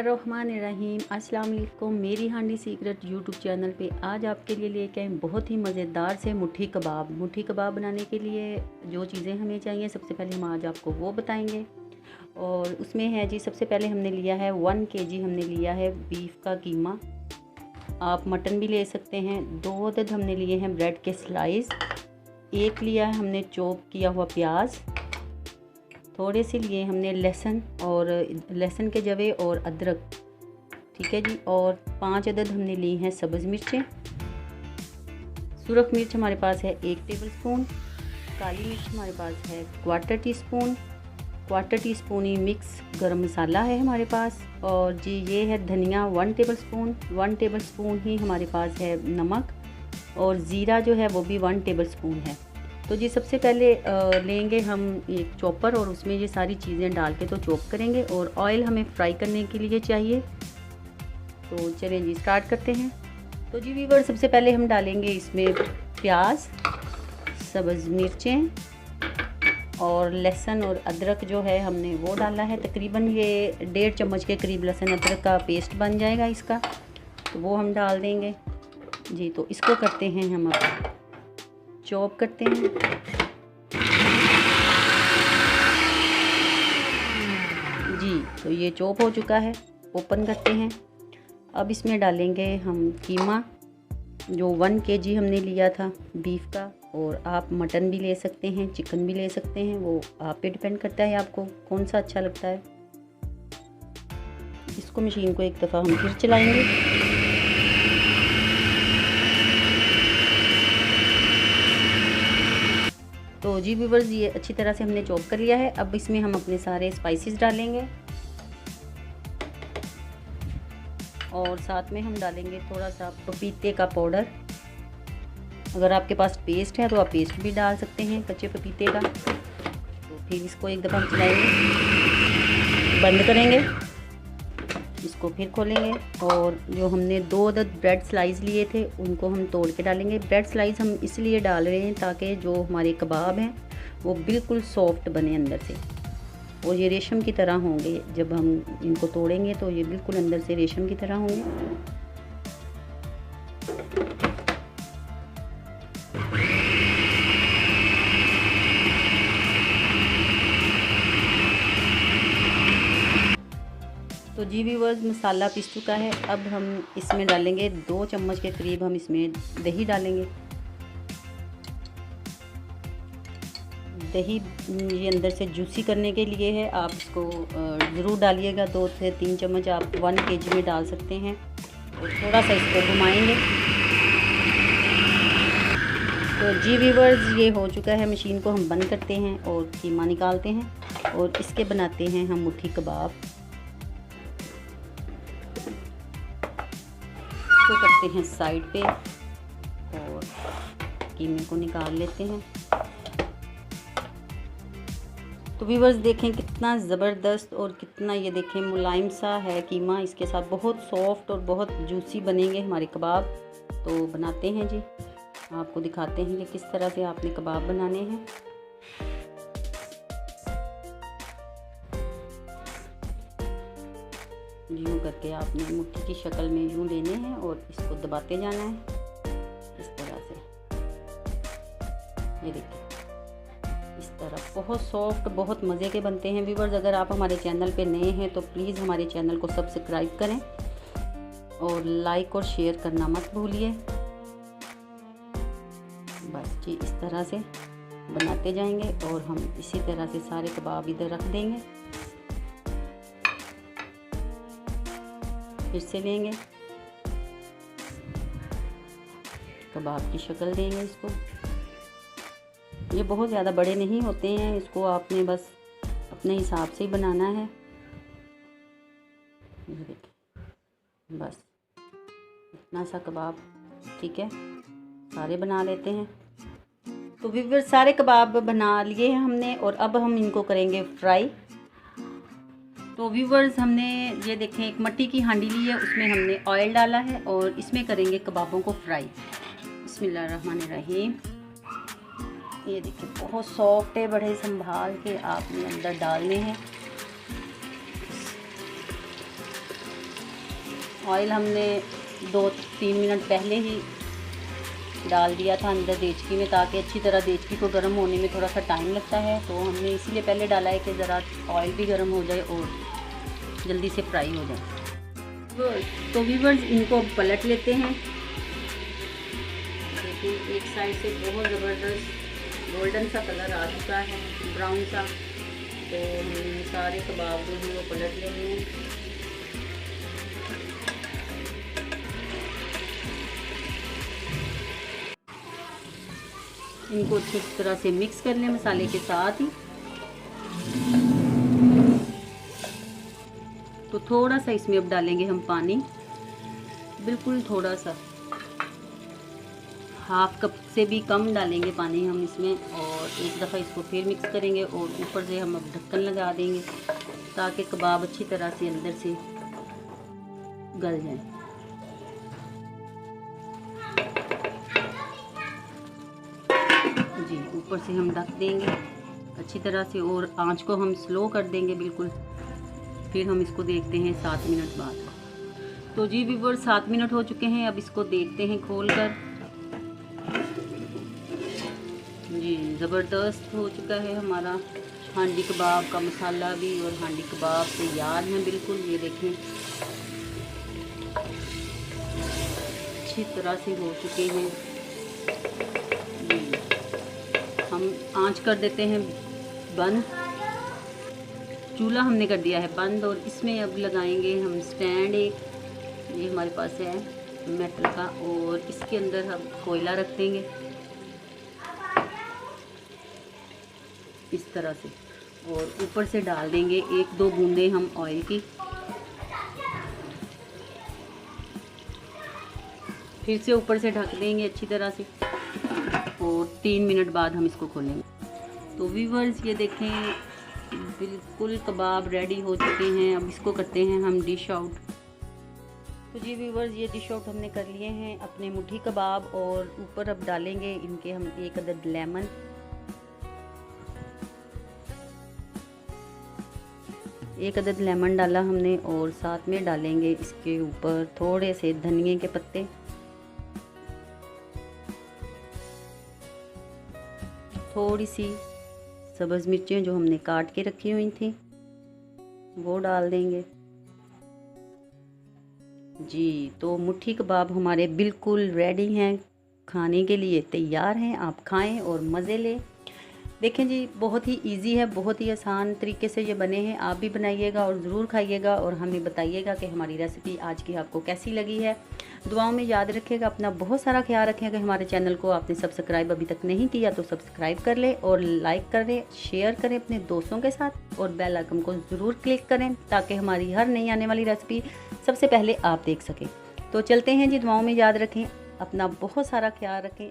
बिस्मिल्लाहिर्रहमानिर्रहीम। अस्सलाम वालेकुम। मेरी हांडी सीक्रेट यूट्यूब चैनल पे आज आपके लिए लेके आए बहुत ही मज़ेदार से मुट्ठी कबाब। मुट्ठी कबाब बनाने के लिए जो चीज़ें हमें चाहिए सबसे पहले हम आज आपको वो बताएंगे। और उसमें है जी, सबसे पहले हमने लिया है 1 kg हमने लिया है बीफ का कीमा। आप मटन भी ले सकते हैं। 2 अदद हमने लिए हैं ब्रेड के स्लाइस। 1 लिया है हमने चॉप किया हुआ प्याज। थोड़े से लिए हमने लहसुन और लहसुन के जवे और अदरक, ठीक है जी। और 5 अदद हमने ली हैं सब्ज़ मिर्चें। सुरख मिर्च हमारे पास है 1 टेबलस्पून। काली मिर्च हमारे पास है 1/4 टीस्पून। 1/4 टीस्पून ही मिक्स गरम मसाला है हमारे पास। और जी ये है धनिया 1 टेबलस्पून। 1 टेबलस्पून ही हमारे पास है नमक। और ज़ीरा जो है वो भी 1 टेबलस्पून है। तो जी सबसे पहले लेंगे हम एक चॉपर और उसमें ये सारी चीज़ें डाल के तो चॉप करेंगे। और ऑयल हमें फ्राई करने के लिए चाहिए। तो चलें जी स्टार्ट करते हैं। तो जी व्यूअर, सबसे पहले हम डालेंगे इसमें प्याज, सब्ज़ मिर्चें और लहसुन और अदरक जो है हमने वो डाला है। तकरीबन ये 1.5 चम्मच के करीब लहसुन अदरक का पेस्ट बन जाएगा इसका, तो वो हम डाल देंगे जी। तो इसको करते हैं हम अब चॉप करते हैं जी। तो ये चॉप हो चुका है, ओपन करते हैं। अब इसमें डालेंगे हम कीमा जो 1 kg हमने लिया था बीफ का। और आप मटन भी ले सकते हैं, चिकन भी ले सकते हैं, वो आप पे डिपेंड करता है आपको कौन सा अच्छा लगता है। इसको मशीन को एक दफ़ा हम फिर चलाएंगे। तो जी व्यूअर्स, ये अच्छी तरह से हमने चॉप कर लिया है। अब इसमें हम अपने सारे स्पाइसेस डालेंगे और साथ में हम डालेंगे थोड़ा सा पपीते का पाउडर। अगर आपके पास पेस्ट है तो आप पेस्ट भी डाल सकते हैं कच्चे पपीते का। तो फिर इसको एक दफ़ा हम चलाएंगे, बंद करेंगे, इसको फिर खोलेंगे। और जो हमने 2 अदद ब्रेड स्लाइस लिए थे उनको हम तोड़ के डालेंगे। ब्रेड स्लाइस हम इसलिए डाल रहे हैं ताकि जो हमारे कबाब हैं वो बिल्कुल सॉफ्ट बने अंदर से, और ये रेशम की तरह होंगे। जब हम इनको तोड़ेंगे तो ये बिल्कुल अंदर से रेशम की तरह होंगे। तो जी व्यूअर्स, मसाला पिस चुका है। अब हम इसमें डालेंगे 2 चम्मच के करीब हम इसमें दही डालेंगे। दही ये अंदर से जूसी करने के लिए है, आप इसको ज़रूर डालिएगा। 2 से 3 चम्मच आप 1 kg में डाल सकते हैं। और थोड़ा सा इसको घुमाएंगे। तो जी व्यूअर्स, ये हो चुका है। मशीन को हम बंद करते हैं और कीमा निकालते हैं और इसके बनाते हैं हम मुट्ठी कबाब। इसको करते हैं साइड पे और कीमे को निकाल लेते हैं। तो व्यूअर्स देखें कितना ज़बरदस्त और कितना ये देखें मुलायम सा है कीमा। इसके साथ बहुत सॉफ्ट और बहुत जूसी बनेंगे हमारे कबाब। तो बनाते हैं जी, आपको दिखाते हैं कि किस तरह से आपने कबाब बनाने हैं। यूँ करके आपने मुट्ठी की शक्ल में यूँ लेने हैं और इसको दबाते जाना है इस तरह से। ये देखिए इस तरह बहुत सॉफ्ट, बहुत मज़े के बनते हैं। व्यूअर्स, अगर आप हमारे चैनल पे नए हैं तो प्लीज़ हमारे चैनल को सब्सक्राइब करें और लाइक और शेयर करना मत भूलिए। बस जी इस तरह से बनाते जाएंगे और हम इसी तरह से सारे कबाब इधर रख देंगे। फिर से लेंगे, कबाब की शक्ल देंगे इसको। ये बहुत ज़्यादा बड़े नहीं होते हैं, इसको आपने बस अपने हिसाब से ही बनाना है। ये देखिए बस इतना सा कबाब, ठीक है, सारे बना लेते हैं। तो फिर सारे कबाब बना लिए हैं हमने और अब हम इनको करेंगे फ्राई। तो व्यूवर्स, हमने ये देखें एक मट्टी की हांडी ली है, उसमें हमने ऑयल डाला है और इसमें करेंगे कबाबों को फ्राई। बिस्मिल्लाहिर्रहमानिर्रहीम। ये देखिए बहुत सॉफ्ट है, बड़े संभाल के आपने अंदर डालने हैं। ऑयल हमने 2-3 मिनट पहले ही डाल दिया था अंदर देचकी में, ताकि अच्छी तरह देचकी को गर्म होने में थोड़ा सा टाइम लगता है, तो हमने इसीलिए पहले डाला है कि ज़रा ऑयल भी गर्म हो जाए और जल्दी से फ्राई हो जाए। तो व्यूअर्स इनको पलट लेते हैं। देखिए एक साइड से बहुत ज़बरदस्त गोल्डन सा कलर आ चुका है, ब्राउन सा। तो हमने सारे कबाब जो हैं वो पलट लेने हैं। इनको अच्छी तरह से मिक्स कर लें मसाले के साथ ही। तो थोड़ा सा इसमें अब डालेंगे हम पानी, बिल्कुल थोड़ा सा, हाफ कप से भी कम डालेंगे पानी हम इसमें। और एक दफ़ा इसको फिर मिक्स करेंगे और ऊपर से हम अब ढक्कन लगा देंगे, ताकि कबाब अच्छी तरह से अंदर से गल जाए। जी ऊपर से हम ढक देंगे अच्छी तरह से और आंच को हम स्लो कर देंगे बिल्कुल। फिर हम इसको देखते हैं 7 मिनट बाद। तो जी व्यूअर्स 7 मिनट हो चुके हैं, अब इसको देखते हैं खोल कर। जी ज़बरदस्त हो चुका है हमारा हांडी कबाब का मसाला भी, और हांडी कबाब तैयार हैं बिल्कुल। ये देखें अच्छी तरह से हो चुके हैं। हम आंच कर देते हैं बंद, चूल्हा हमने कर दिया है बंद। और इसमें अब लगाएंगे हम स्टैंड एक, ये हमारे पास है मेटल का, और इसके अंदर हम कोयला रख देंगे इस तरह से, और ऊपर से डाल देंगे 1-2 बूंदें हम ऑयल की। फिर से ऊपर से ढक देंगे अच्छी तरह से, और 3 मिनट बाद हम इसको खोलेंगे। तो व्यूअर्स ये देखें बिल्कुल कबाब रेडी हो चुके हैं। अब इसको करते हैं हम डिश आउट। तो जी व्यूअर्स ये डिश आउट हमने कर लिए हैं अपने मुट्ठी कबाब, और ऊपर अब डालेंगे इनके हम 1 अदद लेमन। एक अदद लेमन डाला हमने, और साथ में डालेंगे इसके ऊपर थोड़े से धनिए के पत्ते, थोड़ी सी सब्ज़ मिर्चें जो हमने काट के रखी हुई थी वो डाल देंगे। जी तो मुट्ठी कबाब हमारे बिल्कुल रेडी हैं, खाने के लिए तैयार हैं। आप खाएं और मज़े लें। देखें जी बहुत ही इजी है, बहुत ही आसान तरीके से ये बने हैं। आप भी बनाइएगा और ज़रूर खाइएगा, और हमें बताइएगा कि हमारी रेसिपी आज की आपको कैसी लगी है। दुआओं में याद रखिएगा, अपना बहुत सारा ख्याल रखिएगा। हमारे चैनल को आपने सब्सक्राइब अभी तक नहीं किया तो सब्सक्राइब कर लें, और लाइक करें, शेयर करें अपने दोस्तों के साथ, और बेल आइकन को ज़रूर क्लिक करें, ताकि हमारी हर नई आने वाली रेसिपी सबसे पहले आप देख सकें। तो चलते हैं जी, दुआओं में याद रखें, अपना बहुत सारा ख्याल रखें।